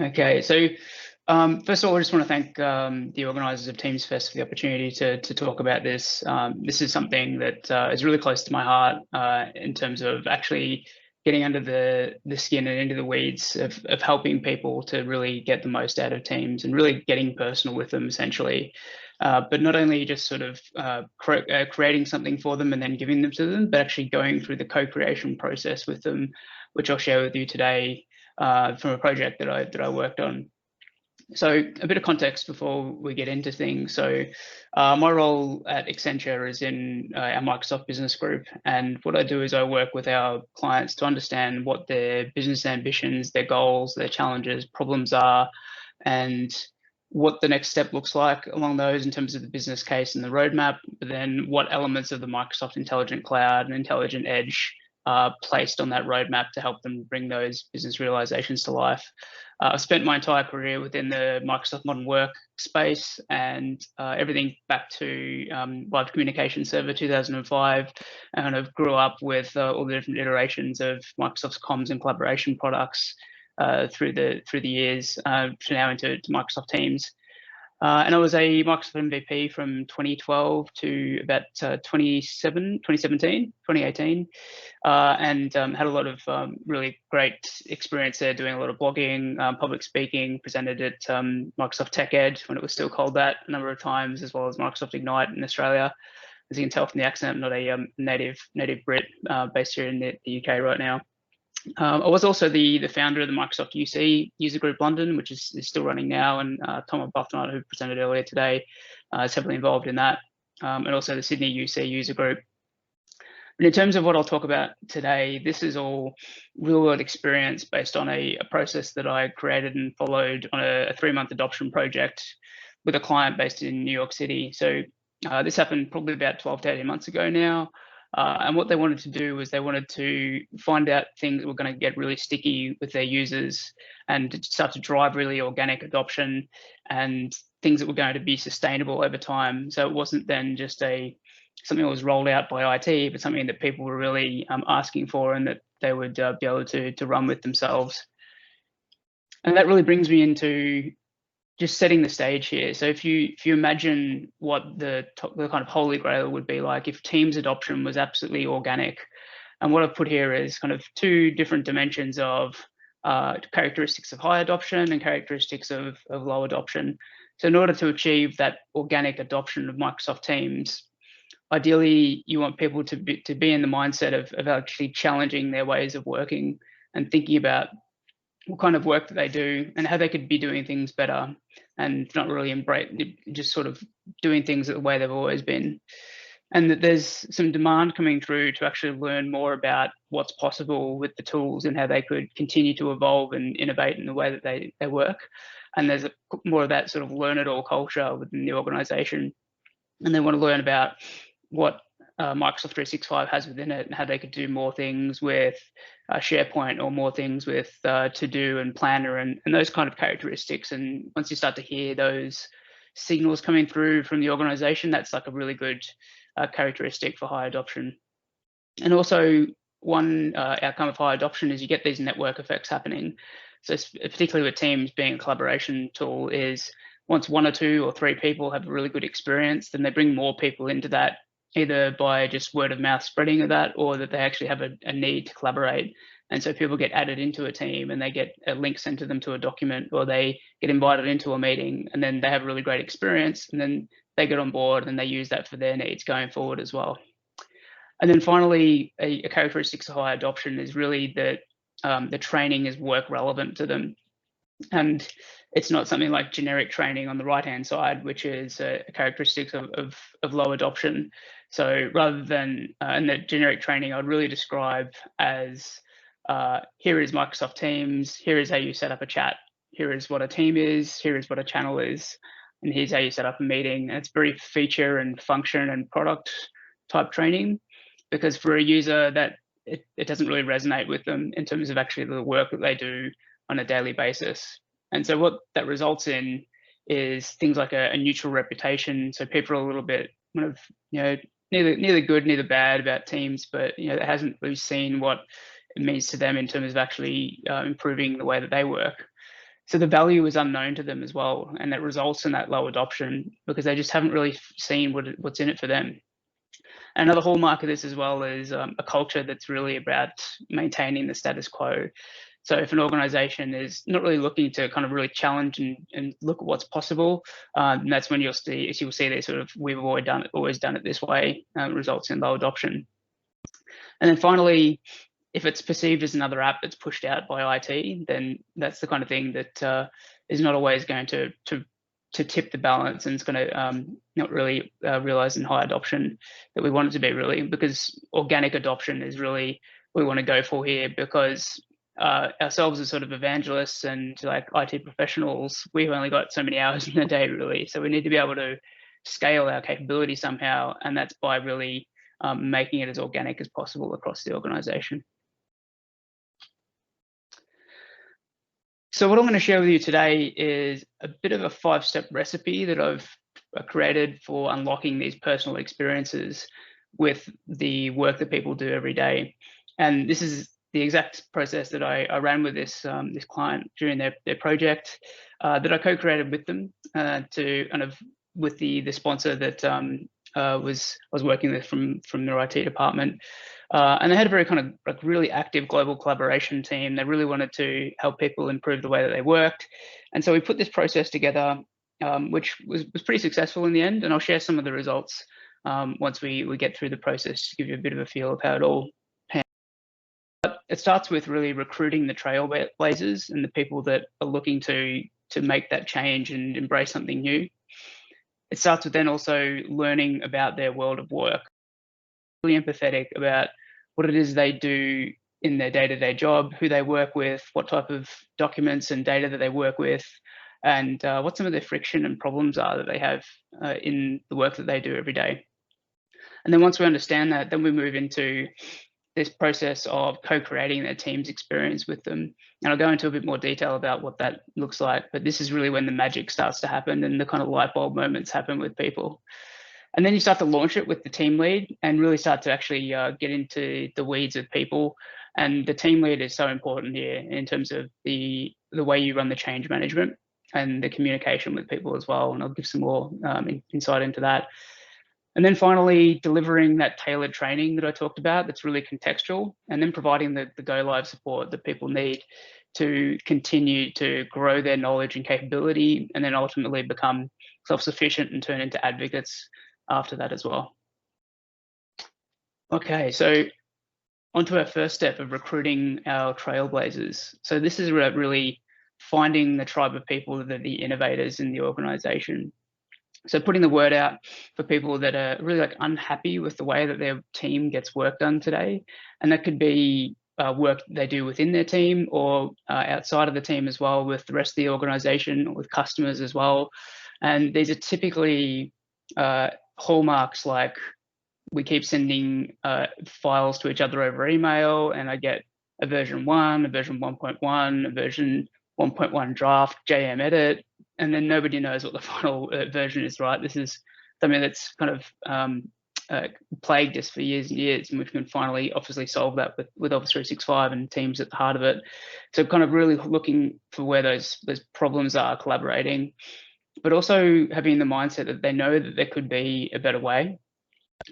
Okay, so first of all, I just want to thank the organisers of Teams Fest for the opportunity to talk about this. This is something that is really close to my heart in terms of actually getting under the skin and into the weeds of helping people to really get the most out of Teams and really getting personal with them, essentially. But not only just sort of creating something for them and then giving them to them, but actually going through the co-creation process with them, which I'll share with you today from a project that I worked on. So a bit of context before we get into things. So my role at Accenture is in our Microsoft Business Group. And what I do is I work with our clients to understand what their business ambitions, their goals, their challenges, problems are, and what the next step looks like along those in terms of the business case and the roadmap, but then what elements of the Microsoft Intelligent Cloud and Intelligent Edge are placed on that roadmap to help them bring those business realizations to life. I've spent my entire career within the Microsoft Modern Work space and everything back to Live Communication Server 2005. I kind of grew up with all the different iterations of Microsoft's comms and collaboration products through the years to now into Microsoft Teams. And I was a Microsoft MVP from 2012 to about 2017, 2018, and had a lot of really great experience there doing a lot of blogging, public speaking, presented at Microsoft Tech Ed when it was still called that a number of times, as well as Microsoft Ignite in Australia. As you can tell from the accent, I'm not a native Brit based here in the UK right now. I was also the founder of the Microsoft UC User Group London, which is still running now, and Tom Arbuthnot, who presented earlier today, is heavily involved in that, and also the Sydney UC User Group. But in terms of what I'll talk about today, this is all real-world experience based on a process that I created and followed on a 3-month adoption project with a client based in New York City. So this happened probably about 12 to 18 months ago now. And what they wanted to do was they wanted to find out things that were going to get really sticky with their users and to start to drive really organic adoption and things that were going to be sustainable over time. So it wasn't then just something that was rolled out by IT, but something that people were really asking for and that they would be able to run with themselves. And that really brings me into just setting the stage here. So if you imagine what the kind of holy grail would be like if Teams adoption was absolutely organic, and what I've put here is kind of 2 different dimensions of characteristics of high adoption and characteristics of low adoption. So in order to achieve that organic adoption of Microsoft Teams, ideally you want people to be in the mindset of actually challenging their ways of working and thinking about what kind of work that they do and how they could be doing things better and not really embrace just sort of doing things the way they've always been. And that there's some demand coming through to actually learn more about what's possible with the tools and how they could continue to evolve and innovate in the way that they work. And there's more of that sort of learn it all culture within the organization. And they want to learn about what Microsoft 365 has within it and how they could do more things with SharePoint or more things with To-Do and Planner and those kind of characteristics. And once you start to hear those signals coming through from the organization, that's like a really good characteristic for high adoption. And also one outcome of high adoption is you get these network effects happening. So particularly with Teams being a collaboration tool is once 1 or 2 or 3 people have a really good experience, then they bring more people into that, either by just word of mouth spreading of that or that they actually have a need to collaborate. And so people get added into a team and they get a link sent to them to a document, or they get invited into a meeting and then they have a really great experience and then they get on board and they use that for their needs going forward as well. And then finally, a characteristic of high adoption is really that the training is work relevant to them. And it's not something like generic training on the right-hand side, which is a characteristic of low adoption. So rather than in the generic training, I'd really describe as here is Microsoft Teams, here is how you set up a chat, here is what a team is, here is what a channel is, and here's how you set up a meeting. And it's very feature and function and product type training, because for a user that it doesn't really resonate with them in terms of actually the work that they do on a daily basis. And so what that results in is things like a neutral reputation. So people are a little bit kind of, neither good, neither bad about Teams, but, it hasn't really seen what it means to them in terms of actually improving the way that they work. So the value is unknown to them as well, and that results in that low adoption because they just haven't really seen what's in it for them. Another hallmark of this as well is a culture that's really about maintaining the status quo. So if an organization is not really looking to kind of really challenge and look at what's possible, that's when you'll see this sort of we've always done it this way, results in low adoption. And then finally, if it's perceived as another app that's pushed out by IT, then that's the kind of thing that is not always going to tip the balance, and it's going to not really realize in high adoption that we want it to be, really, because organic adoption is really what we want to go for here, because ourselves as sort of evangelists and like IT professionals, we've only got so many hours in the day, really. So we need to be able to scale our capability somehow, and that's by really making it as organic as possible across the organization. So what I'm going to share with you today is a bit of a 5-step recipe that I've created for unlocking these personal experiences with the work that people do every day. And this is the exact process that I ran with this client during their project that I co-created with them to kind of with the sponsor that I was working with from their IT department. And they had a very kind of like really active global collaboration team. They really wanted to help people improve the way that they worked. And so we put this process together, which was pretty successful in the end. And I'll share some of the results once we get through the process to give you a bit of a feel of how it all pans. But it starts with really recruiting the trailblazers and the people that are looking to make that change and embrace something new. It starts with then also learning about their world of work, really empathetic about what it is they do in their day-to-day job, who they work with, what type of documents and data that they work with, and what some of their friction and problems are that they have in the work that they do every day. And then once we understand that, then we move into this process of co-creating their team's experience with them. And I'll go into a bit more detail about what that looks like, but this is really when the magic starts to happen and the kind of light bulb moments happen with people. And then you start to launch it with the team lead and really start to actually get into the weeds with people. And the team lead is so important here in terms of the way you run the change management and the communication with people as well. And I'll give some more insight into that. And then finally, delivering that tailored training that I talked about that's really contextual, and then providing the go live support that people need to continue to grow their knowledge and capability, and then ultimately become self-sufficient and turn into advocates after that as well. Okay, so onto our first step of recruiting our trailblazers. So this is really finding the tribe of people that are the innovators in the organization. So putting the word out for people that are really like unhappy with the way that their team gets work done today. And that could be work they do within their team or outside of the team as well, with the rest of the organization, or with customers as well. And these are typically hallmarks like we keep sending files to each other over email, and I get a version 1, a version 1.1, a version 1.1 draft, JM edit, and then nobody knows what the final version is, right? This is something that's kind of plagued us for years and years, and we can finally obviously solve that with Office 365 and Teams at the heart of it. So kind of really looking for where those problems are, collaborating, but also having the mindset that they know that there could be a better way.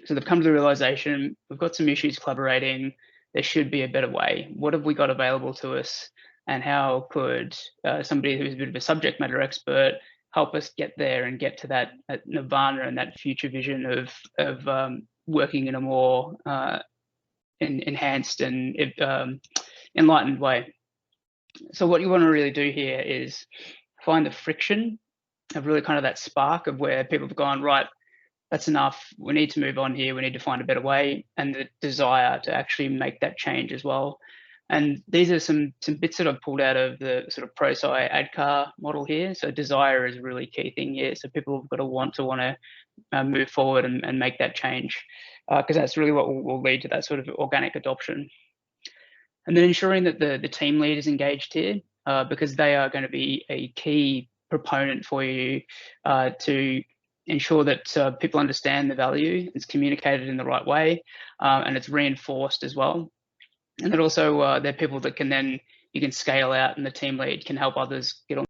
So they've come to the realization, we've got some issues collaborating, there should be a better way. What have we got available to us? And how could somebody who's a bit of a subject matter expert help us get there and get to that nirvana and that future vision of working in a more enhanced and enlightened way? So what you want to really do here is find the friction of really kind of that spark of where people have gone, right, that's enough, we need to move on here, we need to find a better way, and the desire to actually make that change as well. And these are some bits that I've pulled out of the sort of ProSci ADCAR model here. So desire is a really key thing here. So people have got to want to move forward and make that change, because that's really what will lead to that sort of organic adoption. And then ensuring that the team lead is engaged here, because they are going to be a key proponent for you to ensure that people understand the value, it's communicated in the right way, and it's reinforced as well. And that also they're people that can then you can scale out, and the team lead can help others get on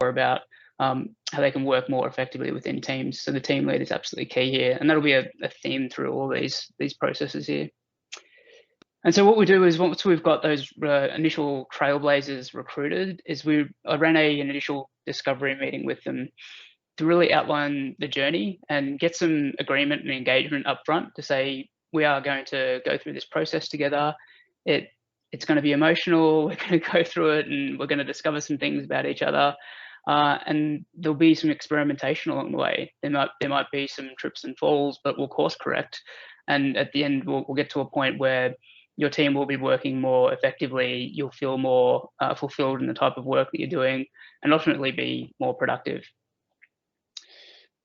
more about how they can work more effectively within teams. So the team lead is absolutely key here, and that'll be a theme through all these processes here. And so what we do is, once we've got those initial trailblazers recruited, is I ran an initial discovery meeting with them to really outline the journey and get some agreement and engagement up front to say, we are going to go through this process together. It's going to be emotional. We're going to go through it, and we're going to discover some things about each other. And there'll be some experimentation along the way. There might be some trips and falls, but we'll course correct. And at the end, we'll get to a point where your team will be working more effectively. You'll feel more fulfilled in the type of work that you're doing, and ultimately be more productive.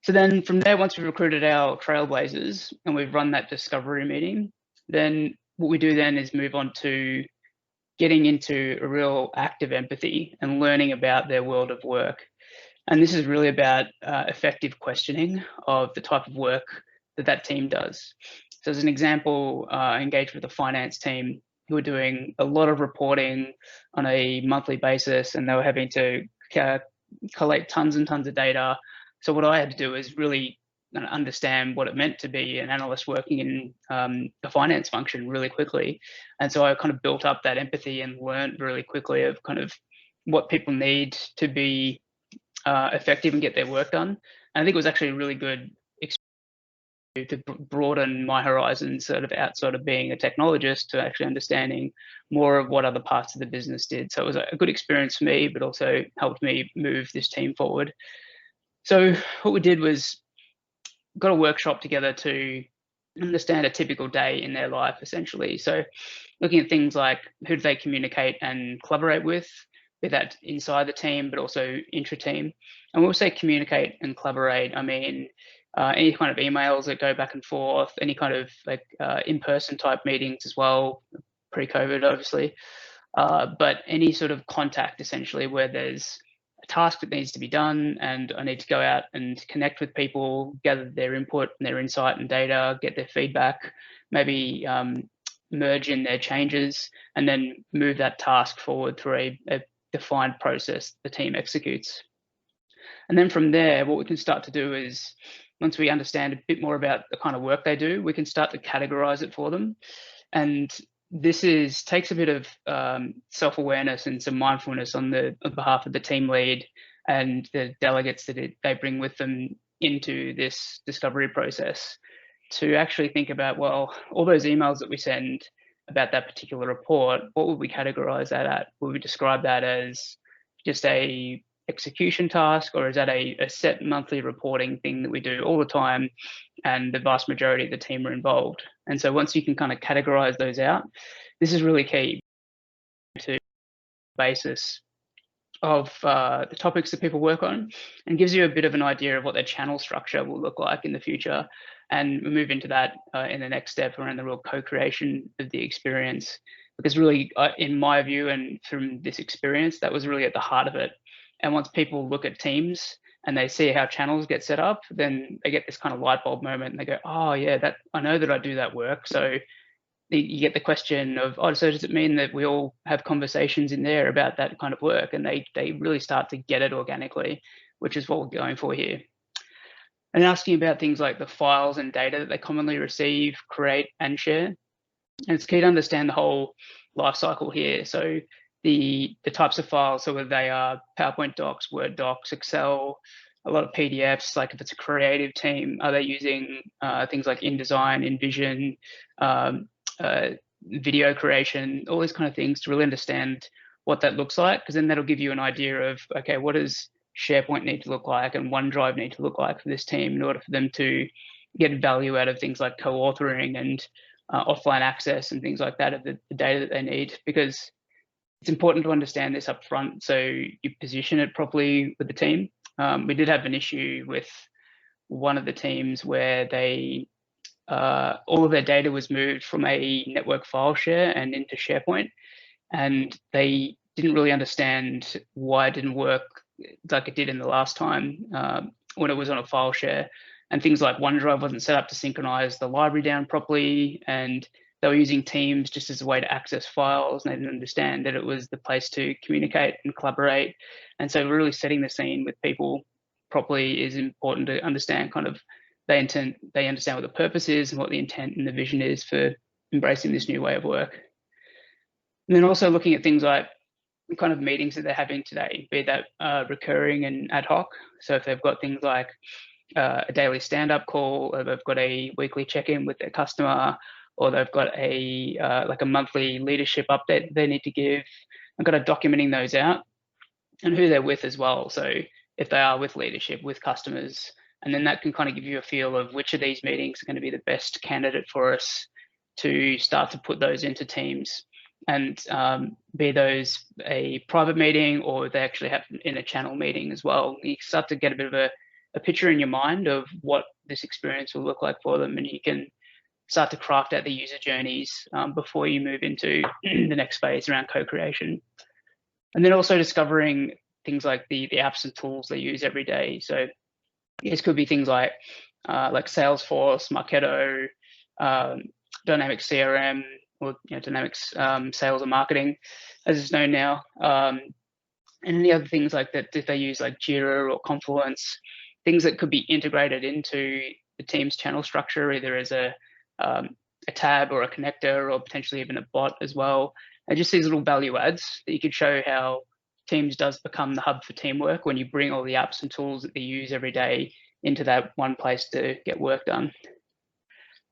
So then from there, once we've recruited our trailblazers and we've run that discovery meeting, then what we do then is move on to getting into a real active empathy and learning about their world of work. And this is really about effective questioning of the type of work that team does. So as an example, I engaged with a finance team who were doing a lot of reporting on a monthly basis, and they were having to collect tons and tons of data. So what I had to do is really understand what it meant to be an analyst working in a finance function really quickly. And so I kind of built up that empathy and learned really quickly of kind of what people need to be effective and get their work done. And I think it was actually a really good experience to broaden my horizons sort of outside of being a technologist to actually understanding more of what other parts of the business did. So it was a good experience for me, but also helped me move this team forward. So what we did was got a workshop together to understand a typical day in their life, essentially. So looking at things like who do they communicate and collaborate with, be that inside the team, but also intra-team. And when we say communicate and collaborate, I mean any kind of emails that go back and forth, any kind of like in-person type meetings as well, pre-COVID, obviously. But any sort of contact, essentially, where there's a task that needs to be done, and I need to go out and connect with people, gather their input and their insight and data, get their feedback, maybe merge in their changes, and then move that task forward through a defined process the team executes. And then from there, what we can start to do is, once we understand a bit more about the kind of work they do, we can start to categorize it for them. And this takes a bit of self-awareness and some mindfulness on behalf of the team lead and the delegates that they bring with them into this discovery process, to actually think about, well, all those emails that we send about that particular report, what would we categorize that at? Would we describe that as just a execution task, or is that a set monthly reporting thing that we do all the time and the vast majority of the team are involved? And so once you can kind of categorize those out, this is really key to the basis of the topics that people work on, and gives you a bit of an idea of what their channel structure will look like in the future. And we move into that in the next step around the real co-creation of the experience, because really, in my view, and from this experience, that was really at the heart of it. And once people look at teams and they see how channels get set up, then they get this kind of light bulb moment and they go, oh yeah, I know that I do that work. So you get the question of, oh, so does it mean that we all have conversations in there about that kind of work? And they really start to get it organically, which is what we're going for here. And asking about things like the files and data that they commonly receive, create, and share. And it's key to understand the whole life cycle here. So the types of files, so whether they are PowerPoint docs, Word docs, Excel, a lot of PDFs, like if it's a creative team, are they using things like InDesign, InVision, video creation, all these kind of things, to really understand what that looks like, because then that'll give you an idea of, okay, what does SharePoint need to look like and OneDrive need to look like for this team in order for them to get value out of things like co-authoring and offline access and things like that of the data that they need, because it's important to understand this up front so you position it properly with the team. We did have an issue with one of the teams where they all of their data was moved from a network file share and into SharePoint, and they didn't really understand why it didn't work like it did in the last time when it was on a file share. And things like OneDrive wasn't set up to synchronize the library down properly, and they were using Teams just as a way to access files, and they didn't understand that it was the place to communicate and collaborate. And so really setting the scene with people properly is important to understand kind of they understand what the purpose is and what the intent and the vision is for embracing this new way of work. And then also looking at things like kind of meetings that they're having today, be that recurring and ad hoc. So if they've got things like a daily stand-up call, or they've got a weekly check-in with their customer, or they've got a like a monthly leadership update they need to give, and kind of documenting those out and who they're with as well. So if they are with leadership, with customers, and then that can kind of give you a feel of which of these meetings are going to be the best candidate for us to start to put those into teams. And be those a private meeting or they actually happen in a channel meeting as well. You start to get a bit of a picture in your mind of what this experience will look like for them, and you can start to craft out the user journeys before you move into the next phase around co-creation. And then also discovering things like the apps and tools they use every day. So this could be things like Salesforce, Marketo, Dynamics CRM, or Dynamics Sales and Marketing, as it's known now, and any other things like that if they use like Jira or Confluence, things that could be integrated into the team's channel structure, either as a tab or a connector, or potentially even a bot as well. And just these little value adds that you could show how Teams does become the hub for teamwork when you bring all the apps and tools that they use every day into that one place to get work done.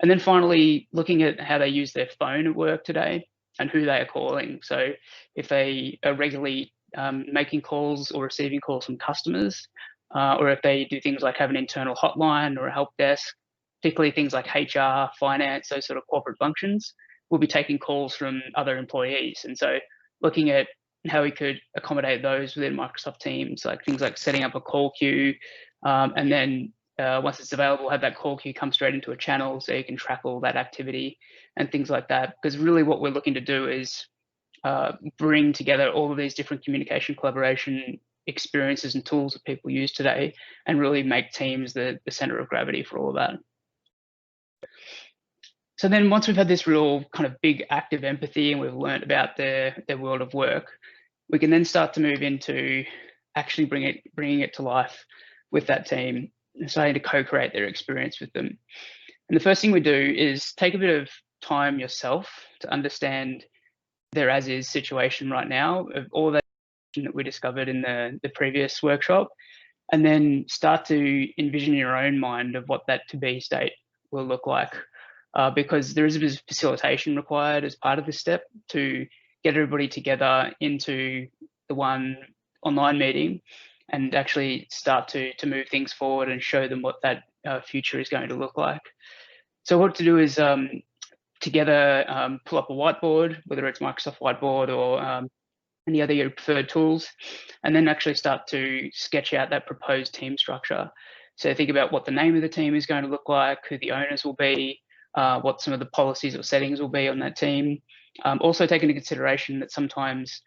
And then finally, looking at how they use their phone at work today and who they are calling. So if they are regularly making calls or receiving calls from customers, or if they do things like have an internal hotline or a help desk, particularly things like HR, finance, those sort of corporate functions, will be taking calls from other employees. And so looking at how we could accommodate those within Microsoft Teams, like things like setting up a call queue, and then once it's available, have that call queue come straight into a channel so you can track all that activity and things like that. Because really what we're looking to do is bring together all of these different communication, collaboration experiences and tools that people use today, and really make Teams the center of gravity for all of that. So then once we've had this real kind of big active empathy and we've learned about their world of work, we can then start to move into actually bringing it to life with that team and starting to co-create their experience with them. And the first thing we do is take a bit of time yourself to understand their as-is situation right now, of all that we discovered in the previous workshop, and then start to envision in your own mind of what that to-be state will look like. Because there is a bit of facilitation required as part of this step to get everybody together into the one online meeting and actually start to move things forward and show them what that future is going to look like. So what to do is together pull up a whiteboard, whether it's Microsoft Whiteboard or any other your preferred tools, and then actually start to sketch out that proposed team structure. So think about what the name of the team is going to look like, who the owners will be, what some of the policies or settings will be on that team. Also take into consideration that sometimes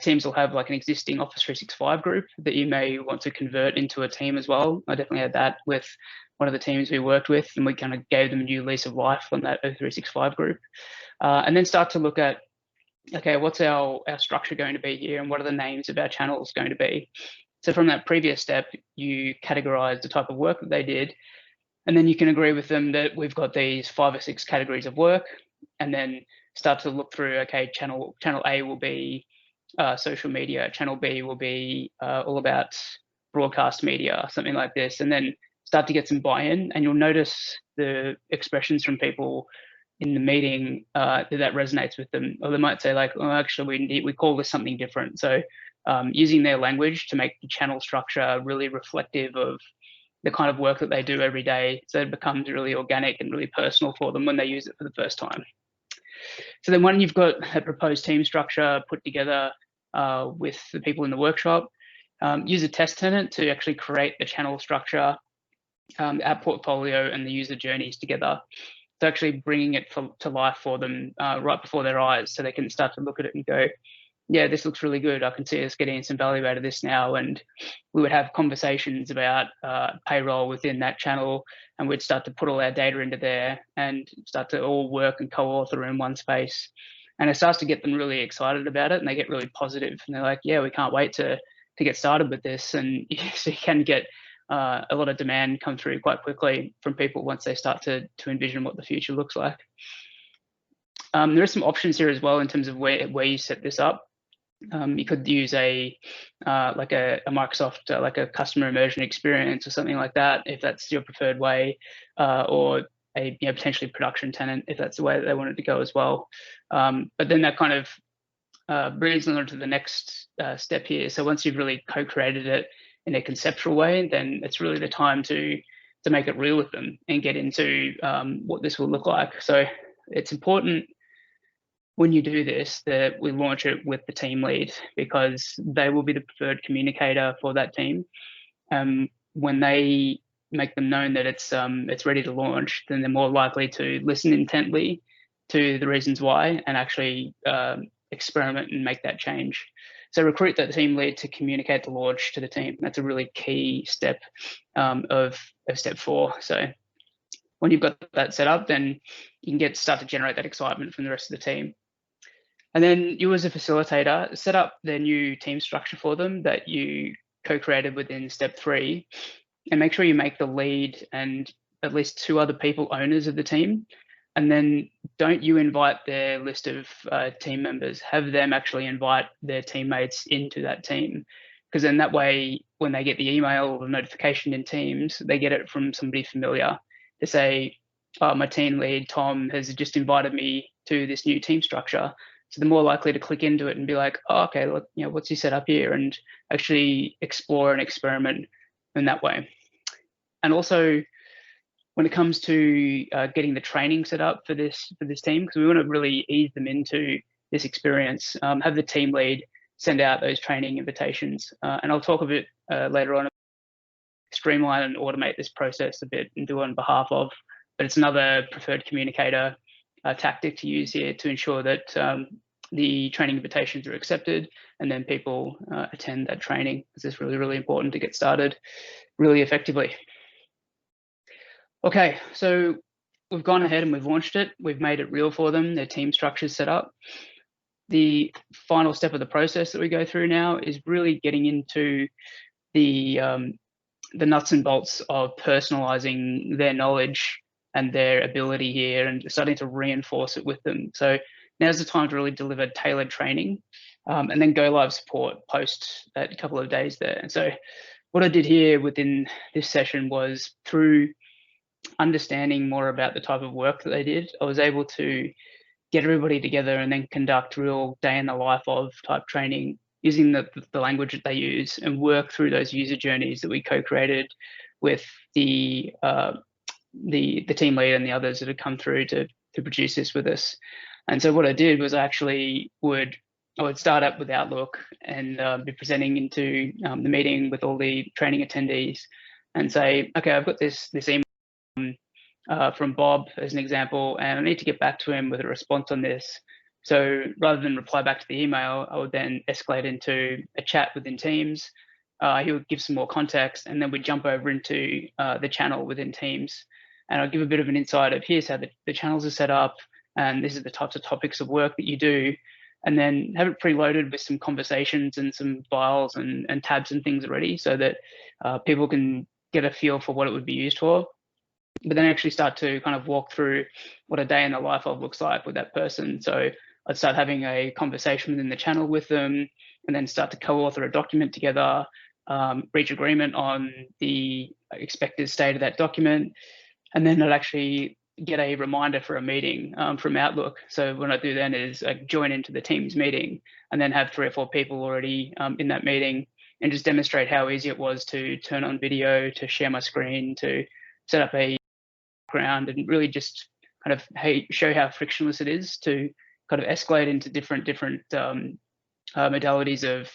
teams will have like an existing Office 365 group that you may want to convert into a team as well. I definitely had that with one of the teams we worked with, and we kind of gave them a new lease of life on that O365 group. And then start to look at, okay, what's our structure going to be here, and what are the names of our channels going to be? So from that previous step, you categorize the type of work that they did, and then you can agree with them that we've got these 5 or 6 categories of work, and then start to look through, okay, channel A will be social media, channel B will be all about broadcast media, something like this, and then start to get some buy-in, and you'll notice the expressions from people in the meeting that resonates with them, or they might say like, oh, actually we call this something different. So using their language to make the channel structure really reflective of the kind of work that they do every day, so it becomes really organic and really personal for them when they use it for the first time. So then when you've got a proposed team structure put together with the people in the workshop, use a test tenant to actually create the channel structure, app portfolio, and the user journeys together. So actually bringing it to life for them right before their eyes, so they can start to look at it and go, yeah, this looks really good. I can see us getting some value out of this now. And we would have conversations about payroll within that channel, and we'd start to put all our data into there and start to all work and co-author in one space. And it starts to get them really excited about it, and they get really positive. And they're like, yeah, we can't wait to get started with this. And so you can get a lot of demand come through quite quickly from people once they start to envision what the future looks like. There are some options here as well in terms of where you set this up. You could use like a Microsoft like a customer immersion experience or something like that if that's your preferred way, or a potentially production tenant if that's the way that they wanted to go as well. But then that kind of brings on to the next step here. So once you've really co-created it in a conceptual way, then it's really the time to make it real with them and get into what this will look like. So it's important when you do this that we launch it with the team lead, because they will be the preferred communicator for that team. When they make them known that it's ready to launch, then they're more likely to listen intently to the reasons why and actually experiment and make that change. So recruit that team lead to communicate the launch to the team. That's a really key step of step 4. So when you've got that set up, then you can start to generate that excitement from the rest of the team. And then you as a facilitator, set up the new team structure for them that you co-created within step 3, and make sure you make the lead and at least 2 other people owners of the team. And then don't you invite their list of team members, have them actually invite their teammates into that team. Because then that way, when they get the email or the notification in Teams, they get it from somebody familiar to say, oh, my team lead, Tom, has just invited me to this new team structure. So they're more likely to click into it and be like, oh, okay, look, what's he set up here, and actually explore and experiment in that way. And also, when it comes to getting the training set up for this team, because we want to really ease them into this experience, have the team lead send out those training invitations. And I'll talk a bit later on, streamline and automate this process a bit and do it on behalf of, but it's another preferred communicator tactic to use here to ensure that the training invitations are accepted and then people attend that training, because it's really, really important to get started really effectively. Okay, so we've gone ahead and we've launched it. We've made it real for them. Their team structure's set up. The final step of the process that we go through now is really getting into the nuts and bolts of personalizing their knowledge and their ability here and starting to reinforce it with them. So now's the time to really deliver tailored training and then go live support post that couple of days there. And so what I did here within this session was, through understanding more about the type of work that they did, I was able to get everybody together and then conduct real day in the life of type training using the language that they use, and work through those user journeys that we co-created with the team lead and the others that had come through to produce this with us. And so what I did was I would start up with Outlook and be presenting into the meeting with all the training attendees and say, okay, I've got this email from Bob as an example, and I need to get back to him with a response on this. So rather than reply back to the email, I would then escalate into a chat within Teams. He would give some more context, and then we'd jump over into the channel within Teams. And I'll give a bit of an insight of, here's how the channels are set up, and this is the types of topics of work that you do. And then have it preloaded with some conversations and some files and tabs and things already, so that people can get a feel for what it would be used for. But then actually start to kind of walk through what a day in the life of looks like with that person. So I'd start having a conversation within the channel with them, and then start to co-author a document together, reach agreement on the expected state of that document, and then I'd actually get a reminder for a meeting from Outlook. So what I do then is I join into the Teams meeting and then have 3 or 4 people already in that meeting, and just demonstrate how easy it was to turn on video, to share my screen, to set up a background, and really just kind of show how frictionless it is to kind of escalate into different modalities of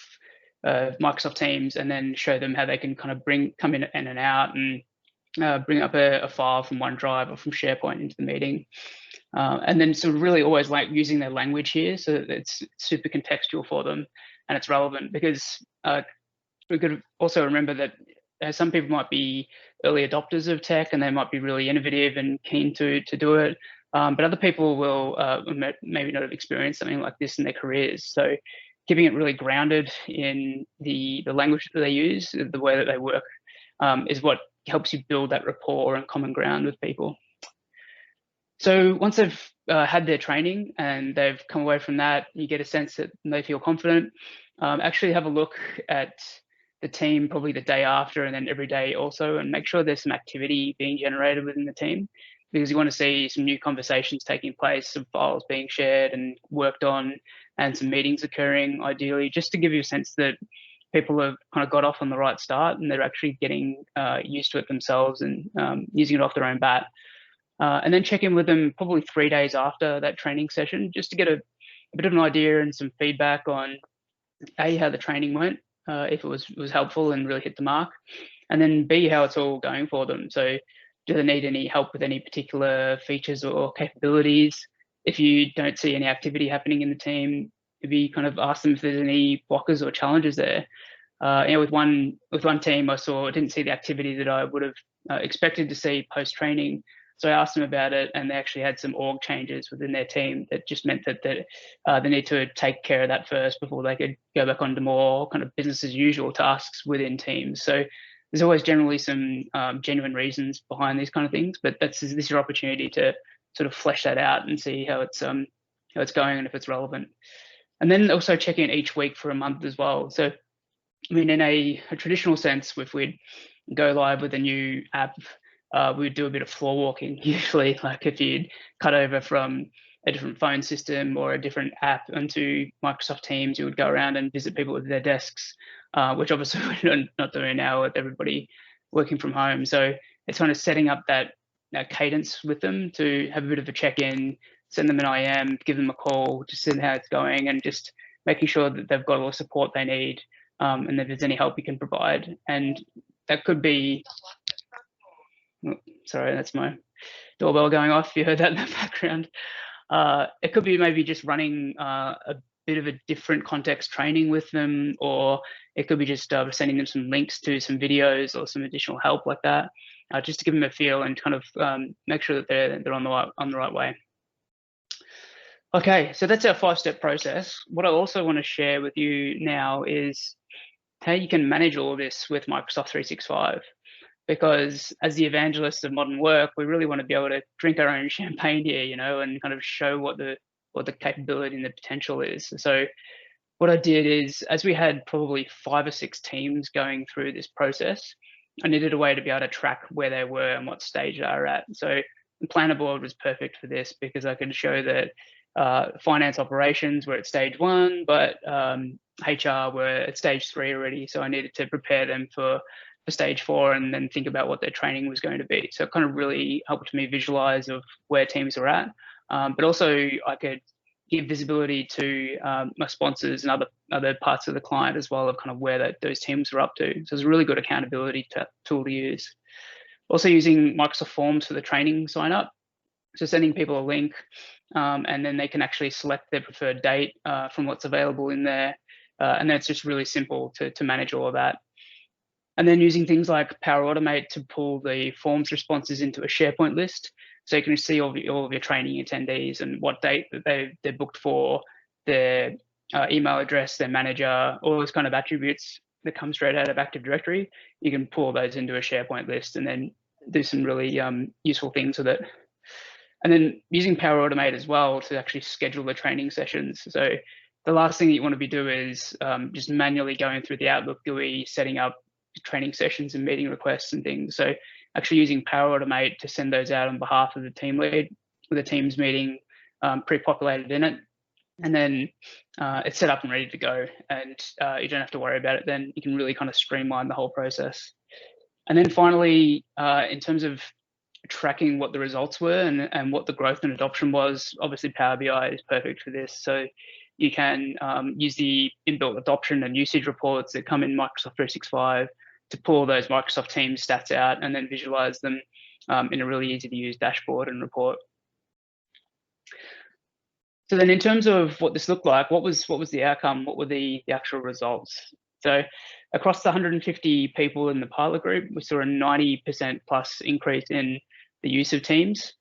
Microsoft Teams, and then show them how they can kind of come in and out and bring up a file from OneDrive or from SharePoint into the meeting. And then sort of really always like using their language here so that it's super contextual for them and it's relevant, because we could also remember that some people might be early adopters of tech and they might be really innovative and keen to do it. But other people will maybe not have experienced something like this in their careers. So keeping it really grounded in the language that they use, the way that they work, is what helps you build that rapport and common ground with people. So once they've had their training and they've come away from that, you get a sense that they feel confident. Actually have a look at the team probably the day after and then every day also, and make sure there's some activity being generated within the team, because you want to see some new conversations taking place, some files being shared and worked on, and some meetings occurring ideally, just to give you a sense that people have kind of got off on the right start and they're actually getting used to it themselves and using it off their own bat. And then check in with them probably 3 days after that training session, just to get a bit of an idea and some feedback on A, how the training went, if it was helpful and really hit the mark, and then B, how it's all going for them. So do they need any help with any particular features or capabilities? If you don't see any activity happening in the team, maybe kind of ask them if there's any blockers or challenges there. With one team, I didn't see the activity that I would have expected to see post training. So I asked them about it, and they actually had some org changes within their team that just meant that they need to take care of that first before they could go back onto more kind of business as usual tasks within teams. So there's always generally some genuine reasons behind these kind of things, but this is your opportunity to sort of flesh that out and see how it's going and if it's relevant. And then also check in each week for a month as well. So I mean, in a traditional sense, if we'd go live with a new app, we'd do a bit of floor walking usually. Like if you'd cut over from a different phone system or a different app onto Microsoft Teams, you would go around and visit people at their desks, which obviously we're not doing now with everybody working from home. So it's kind of setting up that cadence with them to have a bit of a check-in, send them an IM, give them a call, just see how it's going, and just making sure that they've got all the support they need, and if there's any help you can provide. And that could be, oh, sorry, that's my doorbell going off. You heard that in the background. It could be maybe just running a bit of a different context training with them, or it could be just sending them some links to some videos or some additional help like that, just to give them a feel and kind of make sure that they're on the right way. Okay, so that's our 5-step process. What I also want to share with you now is how you can manage all of this with Microsoft 365. Because as the evangelists of modern work, we really want to be able to drink our own champagne here, and kind of show what the capability and the potential is. So what I did is, as we had probably 5 or 6 teams going through this process, I needed a way to be able to track where they were and what stage they were at. So the planner board was perfect for this, because I could show that finance operations were at stage 1, but HR were at stage 3 already. So I needed to prepare them for stage 4 and then think about what their training was going to be. So it kind of really helped me visualize of where teams are at. But also I could give visibility to my sponsors and other parts of the client as well, of kind of where those teams are up to. So it's a really good accountability tool to use. Also using Microsoft Forms for the training sign up. So sending people a link, and then they can actually select their preferred date from what's available in there. And then it's just really simple to manage all of that. And then using things like Power Automate to pull the forms responses into a SharePoint list. So you can see all of your training attendees and what date that they're booked for, their email address, their manager, all those kind of attributes that come straight out of Active Directory. You can pull those into a SharePoint list and then do some really useful things with it. And then using Power Automate as well to actually schedule the training sessions. So the last thing that you want to be doing is just manually going through the Outlook GUI, setting up training sessions and meeting requests and things. So actually using Power Automate to send those out on behalf of the team lead with a Teams meeting pre-populated in it. And then it's set up and ready to go, and you don't have to worry about it then. You can really kind of streamline the whole process. And then finally, in terms of tracking what the results were and what the growth and adoption was, obviously Power BI is perfect for this. So you can use the inbuilt adoption and usage reports that come in Microsoft 365 to pull those Microsoft Teams stats out and then visualize them in a really easy to use dashboard and report. So then in terms of what this looked like, what was the outcome? What were the actual results? So across the 150 people in the pilot group, we saw a 90% plus increase in the use of Teams.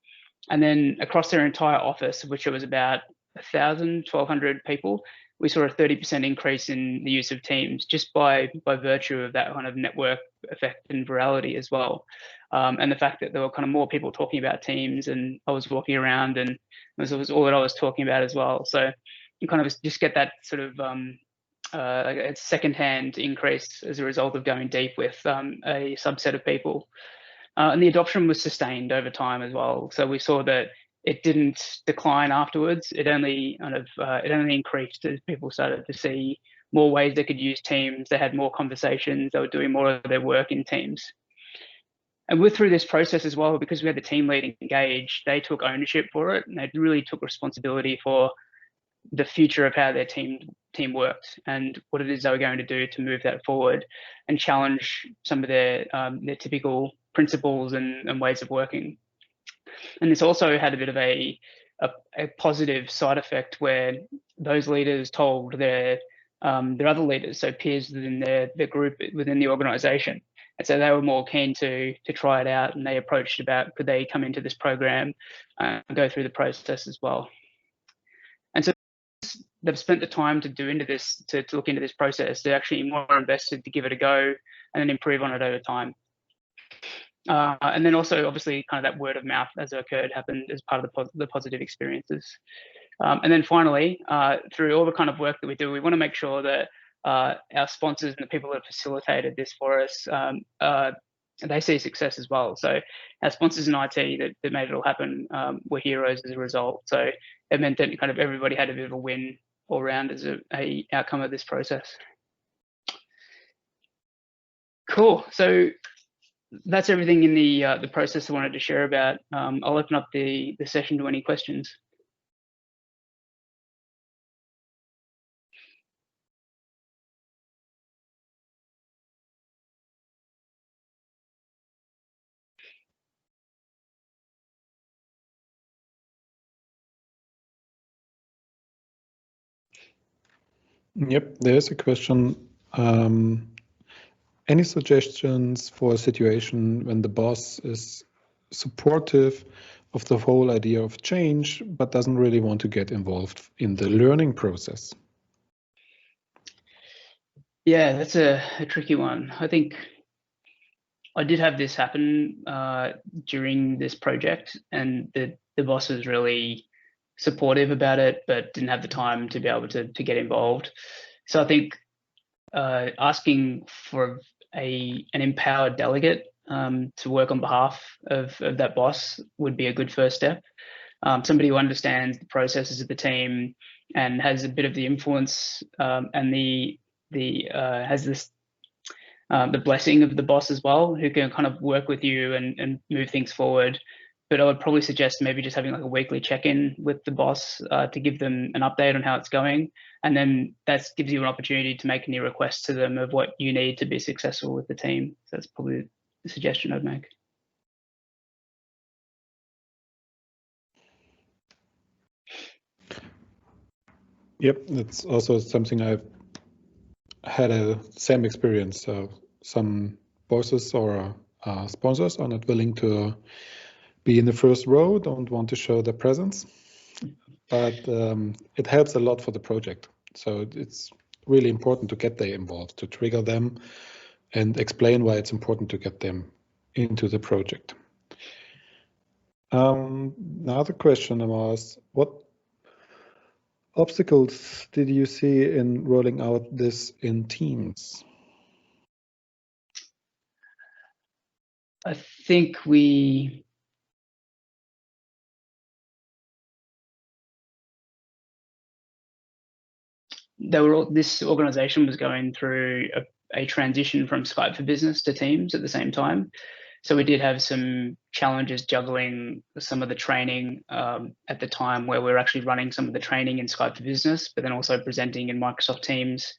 And then across their entire office, which it was about 1,000, 1,200 people, we saw a 30% increase in the use of Teams just by virtue of that kind of network effect and virality as well. And the fact that there were kind of more people talking about Teams, and I was walking around and it was all that I was talking about as well. So you kind of just get that sort of like a secondhand increase as a result of going deep with a subset of people. And the adoption was sustained over time as well. So we saw that it didn't decline afterwards. It only kind of it only increased as people started to see more ways they could use Teams. They had more conversations. They were doing more of their work in Teams. And we're through this process as well, because we had the team lead engaged. They took ownership for it, and they really took responsibility for the future of how their team worked and what it is they were going to do to move that forward and challenge some of their typical principles and ways of working. And this also had a bit of a positive side effect where those leaders told their other leaders, so peers within their group within the organization. And so they were more keen to try it out, and they approached about could they come into this program and go through the process as well. And so they've spent the time to look into this process. They're actually more invested to give it a go and then improve on it over time. And then also, obviously, kind of that word of mouth as it occurred happened as part of the positive experiences. And then finally, through all the kind of work that we do, we want to make sure that our sponsors and the people that have facilitated this for us, they see success as well. So our sponsors in IT that made it all happen were heroes as a result. So it meant that kind of everybody had a bit of a win all around as a outcome of this process. Cool. So that's everything in the process I wanted to share about. I'll open up the session to any questions. Yep, there's a question. Any suggestions for a situation when the boss is supportive of the whole idea of change, but doesn't really want to get involved in the learning process? Yeah, that's a tricky one. I think I did have this happen during this project, and the boss was really supportive about it, but didn't have the time to be able to get involved. So I think asking for an empowered delegate to work on behalf of that boss would be a good first step. Somebody who understands the processes of the team and has a bit of the influence and has this the blessing of the boss as well, who can kind of work with you and move things forward. But I would probably suggest maybe just having like a weekly check-in with the boss to give them an update on how it's going. And then that gives you an opportunity to make any requests to them of what you need to be successful with the team. So that's probably the suggestion I'd make. Yep, that's also something I've had a same experience. So some bosses or sponsors are not willing to be in the first row, don't want to show their presence, but it helps a lot for the project. So it's really important to get them involved, to trigger them and explain why it's important to get them into the project. Another question was, what obstacles did you see in rolling out this in Teams? I think this organization was going through a transition from Skype for Business to Teams at the same time. So we did have some challenges juggling some of the training at the time, where we were actually running some of the training in Skype for Business, but then also presenting in Microsoft Teams.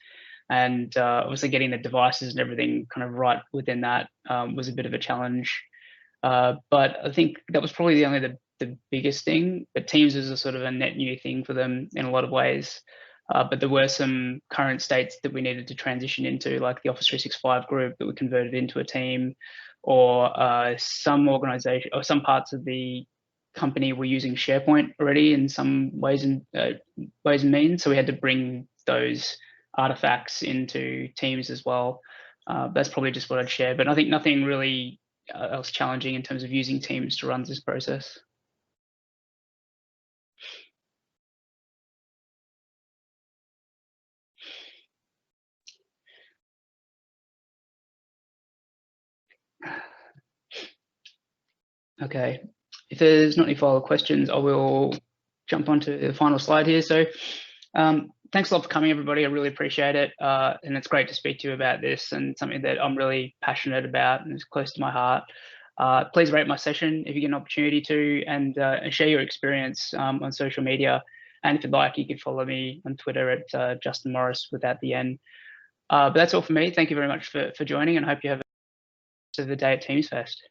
and obviously getting the devices and everything kind of right within that was a bit of a challenge. But I think that was probably the biggest thing. But Teams is a sort of a net new thing for them in a lot of ways. But there were some current states that we needed to transition into, like the Office 365 group that we converted into a team, or some organization or some parts of the company were using SharePoint already in some ways and means. So we had to bring those artifacts into Teams as well. That's probably just what I'd share. But I think nothing really else challenging in terms of using Teams to run this process. Okay, if there's not any follow questions, I will jump onto the final slide here. So thanks a lot for coming, everybody. I really appreciate it. And it's great to speak to you about this and something that I'm really passionate about and is close to my heart. Please rate my session if you get an opportunity to, and share your experience on social media. And if you'd like, you can follow me on Twitter at Justin Morris without the N. But that's all for me. Thank you very much for joining, and I hope you have a rest of the day at Teams Fest.